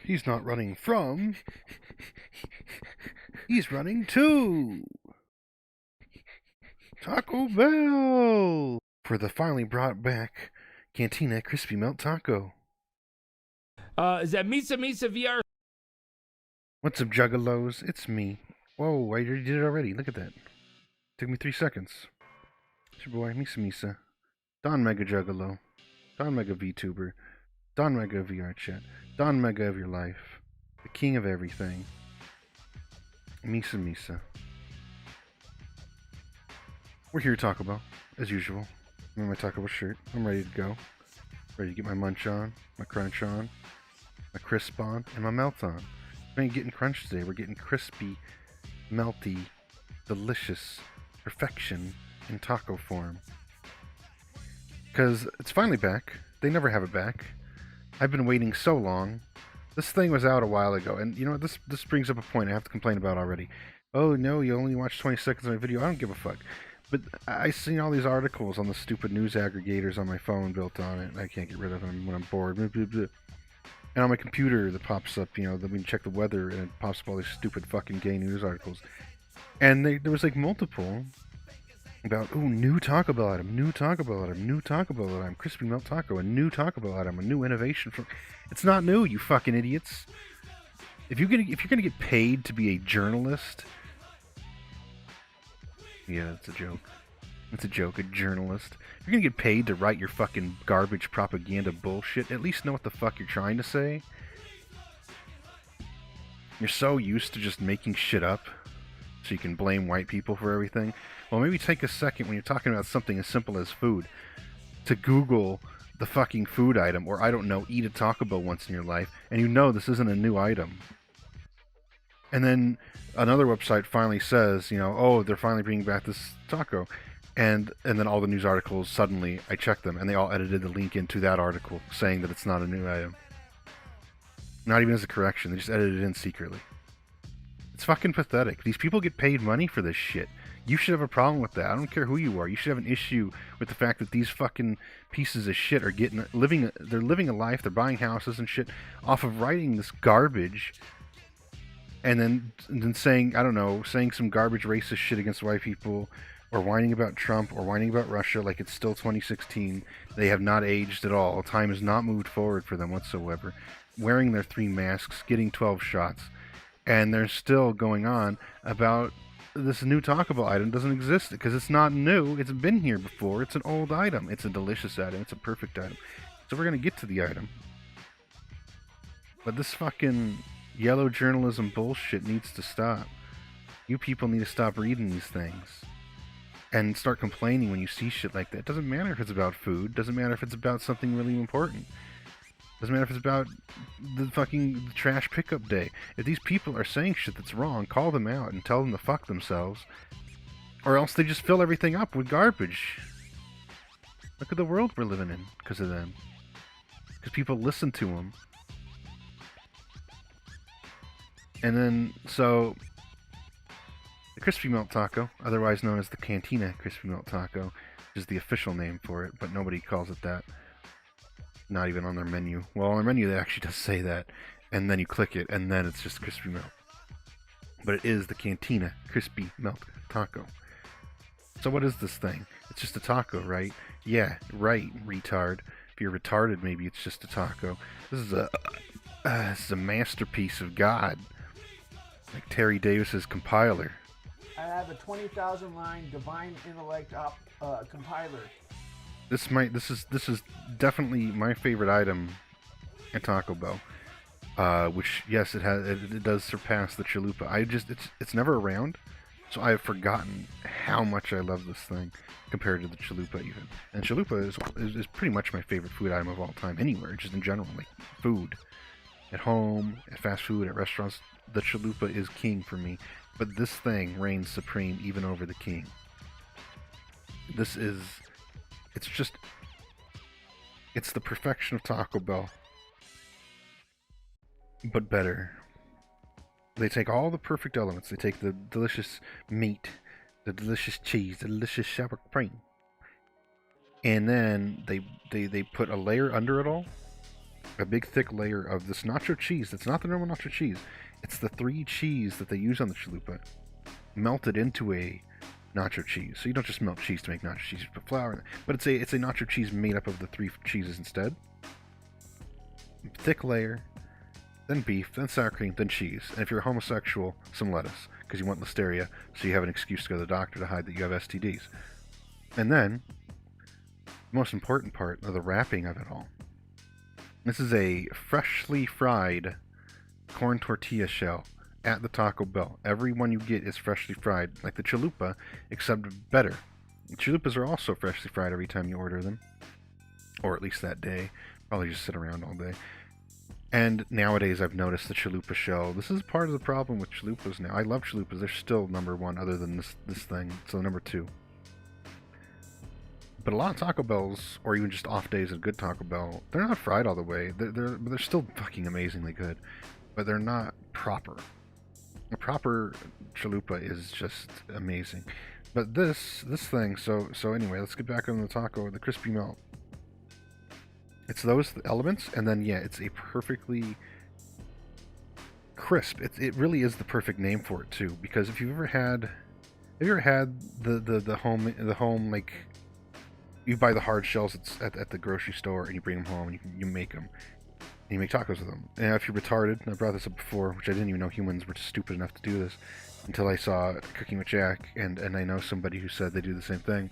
He's not running from. He's running to Taco Bell for the finally brought back Cantina Crispy Melt Taco. Is that MisaMisa VR? What's up, Juggalos? It's me. Whoa, I already did it already. Look at that. Took me 3 seconds. It's your boy, MisaMisa. Don Mega Juggalo. Don Mega VTuber. Don Mega VR Chat. Don Mega of your life. The king of everything. MisaMisa. We're here to talk about, as usual. I'm in my Taco Bell shirt. I'm ready to go. Ready to get my munch on, my crunch on, my crisp on, and my melt on. We ain't getting crunch today. We're getting crispy, melty, delicious perfection in taco form. Because it's finally back. They never have it back. I've been waiting so long. This thing was out a while ago, and you know what? This brings up a point I have to complain about already. Oh no, you only watched 20 seconds of my video. I don't give a fuck. But I seen all these articles on the stupid news aggregators on my phone built on it, and I can't get rid of them when I'm bored. And on my computer that pops up, you know, that we can check the weather, and it pops up all these stupid fucking gay news articles. And there was like multiple about, ooh, new Taco Bell item, new Taco Bell item, new Taco Bell item, crispy melt taco, a new Taco Bell item, a new innovation from. It's not new, you fucking idiots. If you're gonna get paid to be a journalist. Yeah, it's a joke. It's a joke, a journalist. If you're gonna get paid to write your fucking garbage propaganda bullshit, at least know what the fuck you're trying to say. You're so used to just making shit up so you can blame white people for everything. Well, maybe take a second when you're talking about something as simple as food to Google the fucking food item, or I don't know, eat a Taco Bell once in your life, and you know this isn't a new item. And then another website finally says, you know, oh, they're finally bringing back this taco. And then all the news articles, suddenly, I checked them, and they all edited the link into that article, saying that it's not a new item. Not even as a correction, they just edited it in secretly. It's fucking pathetic. These people get paid money for this shit. You should have a problem with that. I don't care who you are. You should have an issue with the fact that these fucking pieces of shit are they're living a life, they're buying houses and shit off of writing this garbage. And then saying, I don't know, saying some garbage racist shit against white people, or whining about Trump, or whining about Russia like it's still 2016. They have not aged at all. Time has not moved forward for them whatsoever. Wearing their 3 masks, getting 12 shots, and they're still going on about this new Taco Bell item doesn't exist because it's not new. It's been here before. It's an old item. It's a delicious item. It's a perfect item. So we're going to get to the item. But this fucking yellow journalism bullshit needs to stop. You people need to stop reading these things and start complaining when you see shit like that. It doesn't matter if it's about food. Doesn't matter if it's about something really important. Doesn't matter if it's about the fucking trash pickup day. If these people are saying shit that's wrong, call them out and tell them to fuck themselves. Or else they just fill everything up with garbage. Look at the world we're living in because of them. Because people listen to them. And then, so, the Crispy Melt Taco, otherwise known as the Cantina Crispy Melt Taco, is the official name for it, but nobody calls it that. Not even on their menu. Well, on their menu, they actually does say that, and then you click it, and then it's just Crispy Melt. But it is the Cantina Crispy Melt Taco. So what is this thing? It's just a taco, right? Yeah, right, retard. If you're retarded, maybe it's just a taco. This is a masterpiece of God. Like Terry Davis's compiler. I have a 20,000 line divine intellect compiler. This is definitely my favorite item at Taco Bell. Which yes, it does surpass the chalupa. It's never around, so I have forgotten how much I love this thing compared to the chalupa even. And chalupa is pretty much my favorite food item of all time anywhere, just in general, like food. At home, at fast food, at restaurants, the chalupa is king for me. But this thing reigns supreme even over the king. It's the perfection of Taco Bell. But better. They take all the perfect elements. They take the delicious meat, the delicious cheese, the delicious sour cream. And then they put a layer under it all a big thick layer of this nacho cheese. That's not the normal nacho cheese. It's the 3 cheese that they use on the chalupa, melted into a nacho cheese. So you don't just melt cheese to make nacho cheese, you put flour in it. But it's a nacho cheese made up of the 3 cheeses instead. Thick layer, then beef, then sour cream, then cheese. And if you're a homosexual, some lettuce, because you want listeria, so you have an excuse to go to the doctor to hide that you have STDs. And then, the most important part of the wrapping of it all. This is a freshly fried corn tortilla shell at the Taco Bell. Every one you get is freshly fried, like the chalupa, except better. The chalupas are also freshly fried every time you order them, or at least that day. Probably just sit around all day. And nowadays I've noticed the chalupa shell. This is part of the problem with chalupas now. I love chalupas. They're still number 1 other than this thing. So number 2. But a lot of Taco Bells, or even just off days at good Taco Bell, they're not fried all the way. They're still fucking amazingly good. But they're not proper. A proper chalupa is just amazing. But this thing, so anyway, let's get back on the taco, the crispy melt. It's those elements, and then, yeah, it's a perfectly crisp. It really is the perfect name for it, too, because if you've ever had the home, like, you buy the hard shells at the grocery store, and you bring them home, and you make them, and you make tacos with them. And if you're retarded, and I brought this up before, which I didn't even know humans were stupid enough to do this, until I saw Cooking with Jack, and I know somebody who said they do the same thing,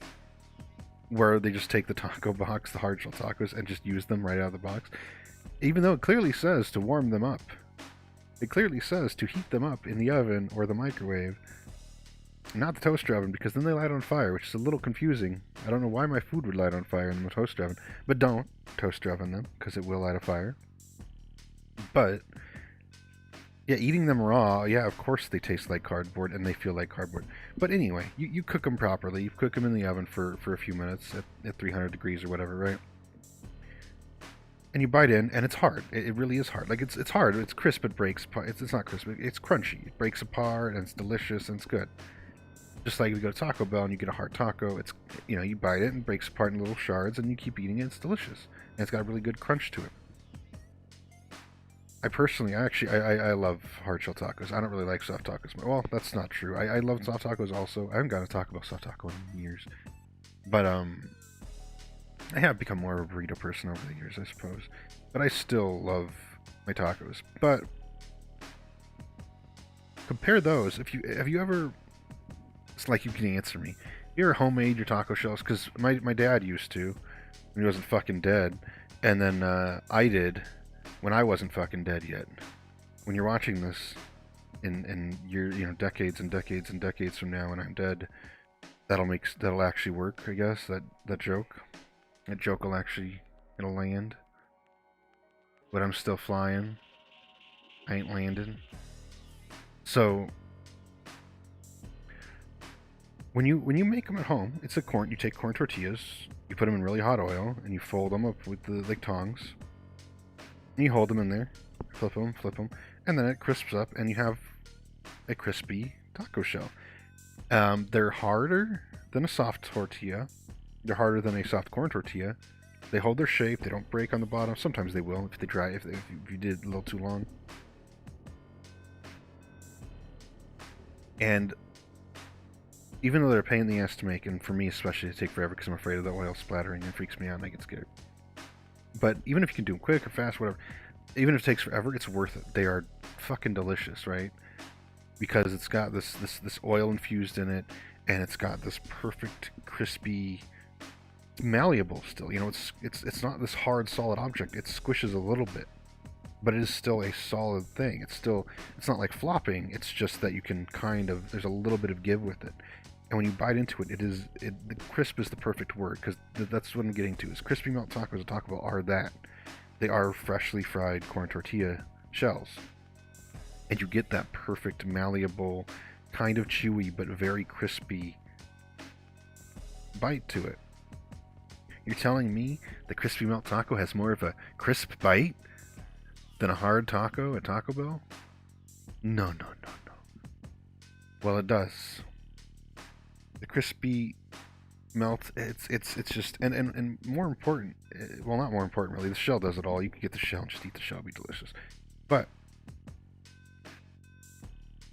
where they just take the taco box, the hard shell tacos, and just use them right out of the box. Even though it clearly says to warm them up. It clearly says to heat them up in the oven or the microwave. Not the toaster oven, because then they light on fire, which is a little confusing. I don't know why my food would light on fire in the toaster oven. But don't toaster oven them, because it will light a fire. But, yeah, eating them raw, yeah, of course they taste like cardboard, and they feel like cardboard. But anyway, you cook them properly. You cook them in the oven for a few minutes at 300 degrees or whatever, right? And you bite in, and it's hard. It really is hard. Like, it's hard. It's crisp, it breaks apart. It's not crisp. It's crunchy. It breaks apart, and it's delicious, and it's good. Just like if you go to Taco Bell and you get a hard taco, it's, you bite it and it breaks apart in little shards, and you keep eating it. It's delicious. And it's got a really good crunch to it. I love hard shell tacos. I don't really like soft tacos. Well, that's not true. I love soft tacos also. I haven't got a Taco Bell soft taco in years. But, I have become more of a burrito person over the years, I suppose. But I still love my tacos. But, compare those. Have you ever... It's like you can answer me. You ever homemade your taco shells? Because my dad used to, when he wasn't fucking dead. And then, I did... when I wasn't fucking dead yet. When you're watching this in decades and decades and decades from now when I'm dead, that'll actually work, I guess, that joke. That joke it'll land. But I'm still flying. I ain't landing. So when you make them at home, you take corn tortillas, you put them in really hot oil, and you fold them up with the tongs. And you hold them in there, flip them, and then it crisps up, and you have a crispy taco shell. They're harder than a soft tortilla. They're harder than a soft corn tortilla. They hold their shape. They don't break on the bottom. Sometimes they will if they dry. If you did a little too long. And even though they're a pain in the ass to make, and for me especially, they take forever because I'm afraid of the oil splattering and it freaks me out and I get scared. But even if you can do them quick or fast, whatever, even if it takes forever, it's worth it. They are fucking delicious, right? Because it's got this oil infused in it, and it's got this perfect, crispy, malleable still. It's not this hard, solid object. It squishes a little bit, but it is still a solid thing. It's not like flopping. It's just that you can there's a little bit of give with it. And when you bite into it, the crisp is the perfect word, because that's what I'm getting to. Is crispy melt tacos at Taco Bell are that. They are freshly fried corn tortilla shells. And you get that perfect, malleable, kind of chewy, but very crispy bite to it. You're telling me the crispy melt taco has more of a crisp bite than a hard taco at Taco Bell? No. Well, it does. The crispy melt. It's just and more important. Well, not more important really. The shell does it all. You can get the shell and just eat the shell. It'll be delicious. But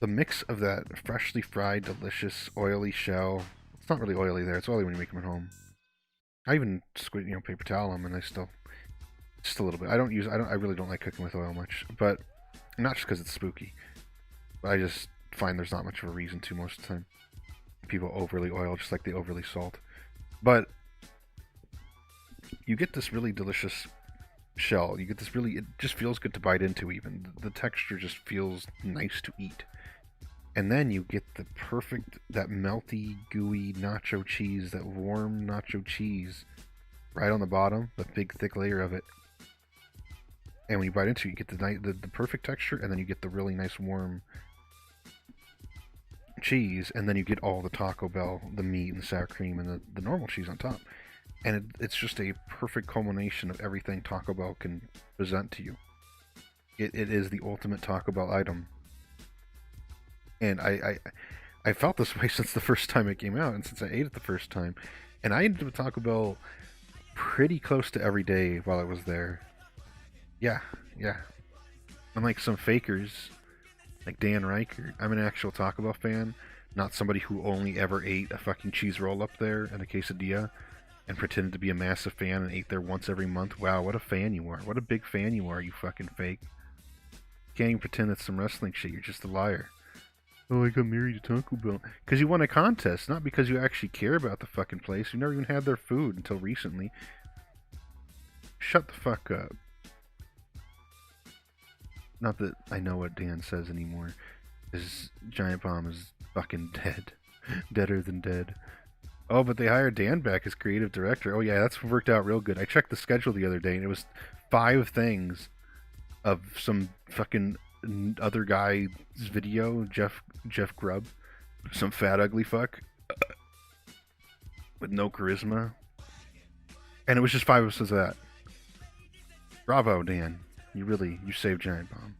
the mix of that freshly fried, delicious, oily shell. It's not really oily there. It's oily when you make them at home. I even squid, paper towel them, and I still just a little bit. I really don't like cooking with oil much, but not just because it's spooky. But I just find there's not much of a reason to most of the time. People overly oil just like they overly salt. But you get this really delicious shell. You get this it just feels good to bite into even. The texture just feels nice to eat. And then you get the perfect, that melty, gooey nacho cheese, that warm nacho cheese right on the bottom, the big thick layer of it. And when you bite into it, you get the perfect texture, and then you get the really nice warm cheese, and then you get all the Taco Bell, the meat and the sour cream, and the normal cheese on top. And it's just a perfect culmination of everything Taco Bell can present to you. It is the ultimate Taco Bell item. And I felt this way since the first time it came out, and since I ate it the first time. And I ended up with Taco Bell pretty close to every day while I was there. Yeah. Unlike some fakers, like Dan Riker, I'm an actual Taco Bell fan, not somebody who only ever ate a fucking cheese roll up there and a quesadilla and pretended to be a massive fan and ate there once every month. Wow, what a fan you are. What a big fan you are, you fucking fake. Can't even pretend that's some wrestling shit, you're just a liar. Oh, I got married to Taco Bell. Because you won a contest, not because you actually care about the fucking place. You never even had their food until recently. Shut the fuck up. Not that I know what Dan says anymore. His Giant Bomb is fucking dead. Deader than dead. Oh, but they hired Dan back as creative director. Oh yeah, that's worked out real good. I checked the schedule the other day, and it was 5 things of some fucking other guy's video, Jeff Grubb, some fat ugly fuck with no charisma, and it was just 5 episodes of that. Bravo, Dan. You saved Giant Bomb.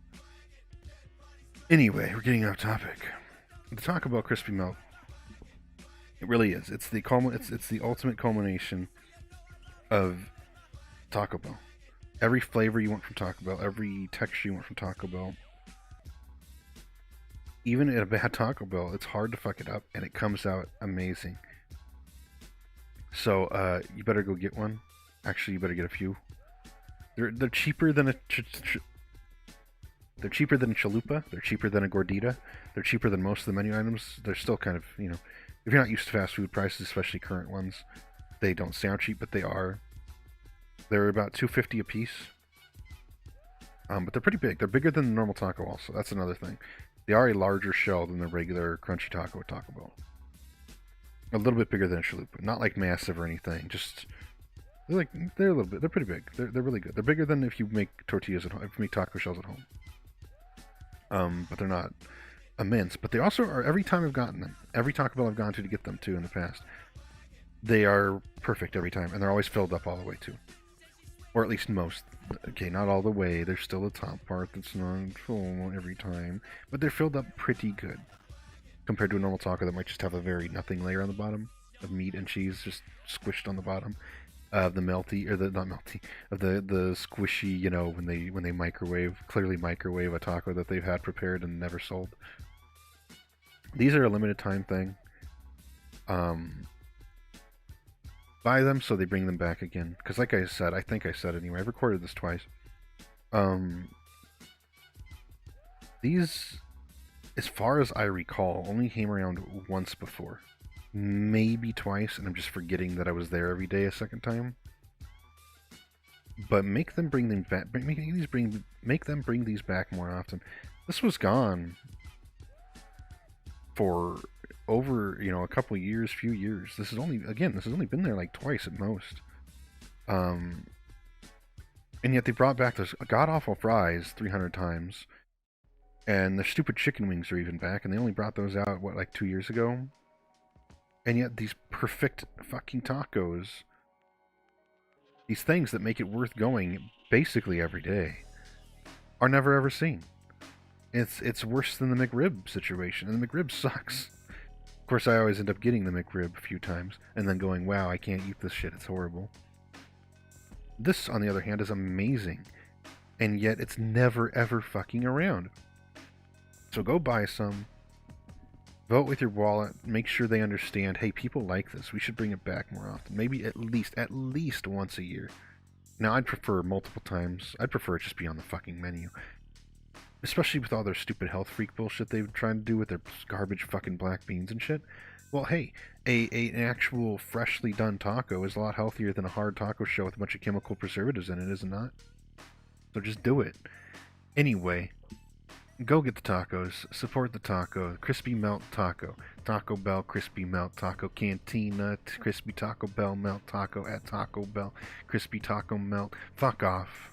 Anyway, we're getting off topic. The Taco Bell crispy melt. It really is. It's the ultimate culmination of Taco Bell. Every flavor you want from Taco Bell, every texture you want from Taco Bell. Even at a bad Taco Bell, it's hard to fuck it up, and it comes out amazing. So, you better go get one. Actually, you better get a few. They're cheaper than a they're cheaper than a chalupa. They're cheaper than a gordita. They're cheaper than most of the menu items. They're still kind of, if you're not used to fast food prices, especially current ones, they don't sound cheap, but they are. They're about $2.50 a piece. But they're pretty big. They're bigger than the normal taco also. That's another thing. They are a larger shell than the regular crunchy taco at Taco Bell. A little bit bigger than a chalupa. Not like massive or anything. Just they're a little bit. They're pretty big. They're really good. They're bigger than if you make tortillas at home. If you make taco shells at home. But they're not immense. But they also are. Every time I've gotten them, every Taco Bell I've gone to get them to in the past, they are perfect every time, and they're always filled up all the way too. Or at least most. Okay, not all the way. There's still the top part that's not full every time. But they're filled up pretty good. Compared to a normal taco that might just have a very nothing layer on the bottom of meat and cheese just squished on the bottom. Of the melty, or the, not melty, of the squishy, when they clearly microwave a taco that they've had prepared and never sold. These are a limited time thing. Buy them so they bring them back again. Because like I said, I think I said anyway, I've recorded this twice. These, as far as I recall, only came around once before. Maybe twice, and I'm just forgetting that I was there every day a second time. But make them bring them back. Make them bring these back more often. This was gone for over, a couple years, few years. This has only been there like twice at most. And yet they brought back those god-awful fries 300 times. And the stupid chicken wings are even back, and they only brought those out, like 2 years ago? And yet these perfect fucking tacos, these things that make it worth going basically every day, are never ever seen. It's worse than the McRib situation, and the McRib sucks. Of course, I always end up getting the McRib a few times, and then going, wow, I can't eat this shit, it's horrible. This, on the other hand, is amazing, and yet it's never ever fucking around. So go buy some, vote with your wallet, make sure they understand, hey, people like this, we should bring it back more often, maybe at least once a year. Now, I'd prefer multiple times, I'd prefer it just be on the fucking menu. Especially with all their stupid health freak bullshit they've tried to do with their garbage fucking black beans and shit. Well, hey, an actual freshly done taco is a lot healthier than a hard taco shell with a bunch of chemical preservatives in it, is it not? So just do it. Anyway, go get the tacos, support the taco, crispy melt taco, Taco Bell crispy melt taco, Cantina crispy Taco Bell melt taco at Taco Bell, crispy taco melt, fuck off.